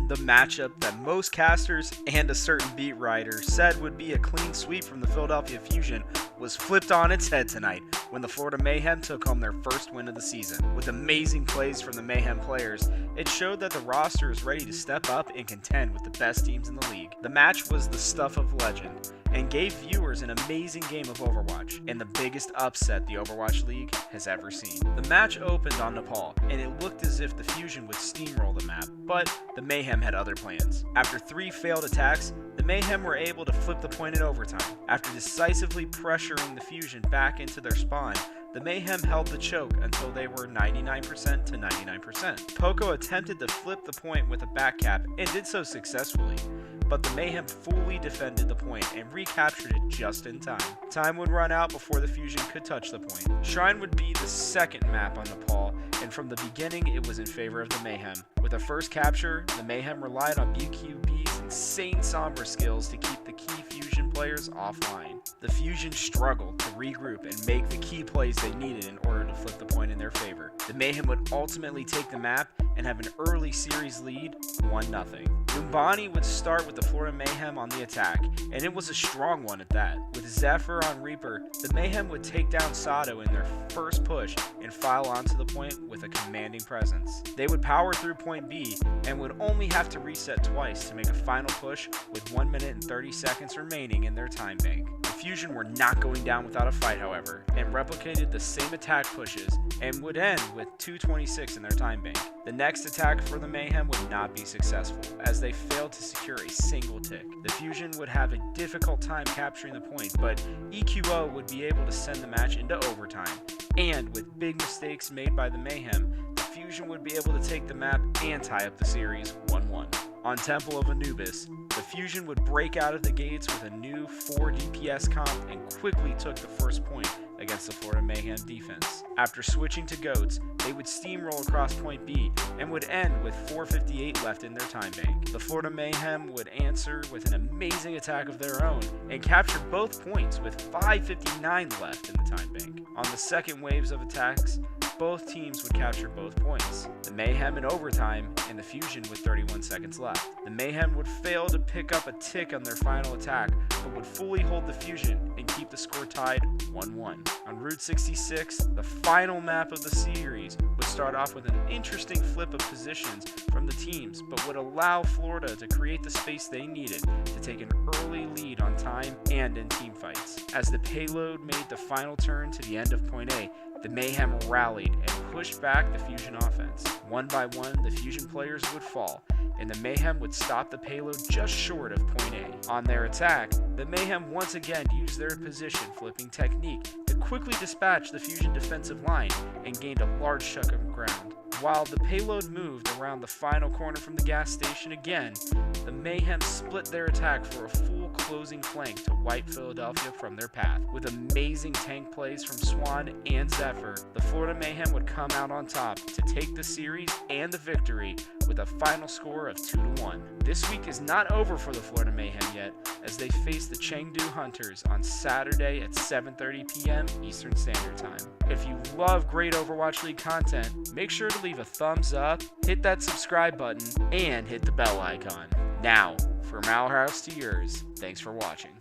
The matchup that most casters and a certain beat writer said would be a clean sweep from the Philadelphia Fusion was flipped on its head tonight when the Florida Mayhem took home their first win of the season. With amazing plays from the Mayhem players, it showed that the roster is ready to step up and contend with the best teams in the league. The match was the stuff of legend and gave viewers an amazing game of Overwatch and the biggest upset the Overwatch League has ever seen. The match opened on Nepal and it looked as if the Fusion would steamroll the map, but the Mayhem had other plans. After 3 failed attacks, the Mayhem were able to flip the point in overtime. After decisively pressuring the Fusion back into their spawn, the Mayhem held the choke until they were 99% to 99%. Poco attempted to flip the point with a back cap and did so successfully, but the Mayhem fully defended the point and recaptured it just in time. Time would run out before the Fusion could touch the point. Shrine would be the second map on Nepal, and from the beginning it was in favor of the Mayhem. With the first capture, the Mayhem relied on BQB's insane Sombra skills to keep the key Fusion players offline. The Fusion struggled to regroup and make the key plays they needed in order to flip the point in their favor. The Mayhem would ultimately take the map and have an early series lead, 1-0. Umbani would start with the Florida Mayhem on the attack, and it was a strong one at that. With Zephyr on Reaper, the Mayhem would take down Sato in their first push and file onto the point with a commanding presence. They would power through point B and would only have to reset twice to make a final push with 1 minute and 30 seconds remaining in their time bank. The Fusion were not going down without a fight, however, and replicated the same attack pushes and would end with 2:26 in their time bank. The next attack for the Mayhem would not be successful, as they failed to secure a single tick. The Fusion would have a difficult time capturing the point, but EQO would be able to send the match into overtime, and with big mistakes made by the Mayhem, the Fusion would be able to take the map and tie up the series 1-1. On Temple of Anubis, the Fusion would break out of the gates with a new 4 DPS comp and quickly took the first point against the Florida Mayhem defense. After switching to GOATs, they would steamroll across point B and would end with 4:58 left in their time bank. The Florida Mayhem would answer with an amazing attack of their own and capture both points with 5:59 left in the time bank. On the second waves of attacks, both teams would capture both points. The Mayhem in overtime and the Fusion with 31 seconds left. The Mayhem would fail to pick up a tick on their final attack, but would fully hold the Fusion and keep the score tied 1-1. On Route 66, the final map of the series would start off with an interesting flip of positions from the teams, but would allow Florida to create the space they needed to take an early lead on time and in teamfights. As the payload made the final turn to the end of point A, the Mayhem rallied and pushed back the Fusion offense. One by one, the Fusion players would fall, and the Mayhem would stop the payload just short of point A. On their attack, the Mayhem once again used their position flipping technique to quickly dispatch the Fusion defensive line and gained a large chunk of ground. While the payload moved around the final corner from the gas station again, the Mayhem split their attack for a full closing flank to wipe Philadelphia from their path. With amazing tank plays from Swan and Zephyr, the Florida Mayhem would come out on top to take the series and the victory with a final score of 2-1. This week is not over for the Florida Mayhem yet, as they face the Chengdu Hunters on Saturday at 7:30 p.m. Eastern Standard Time. If you love great Overwatch League content, make sure to leave a thumbs up, hit that subscribe button, and hit the bell icon. Now, from our house to yours, thanks for watching.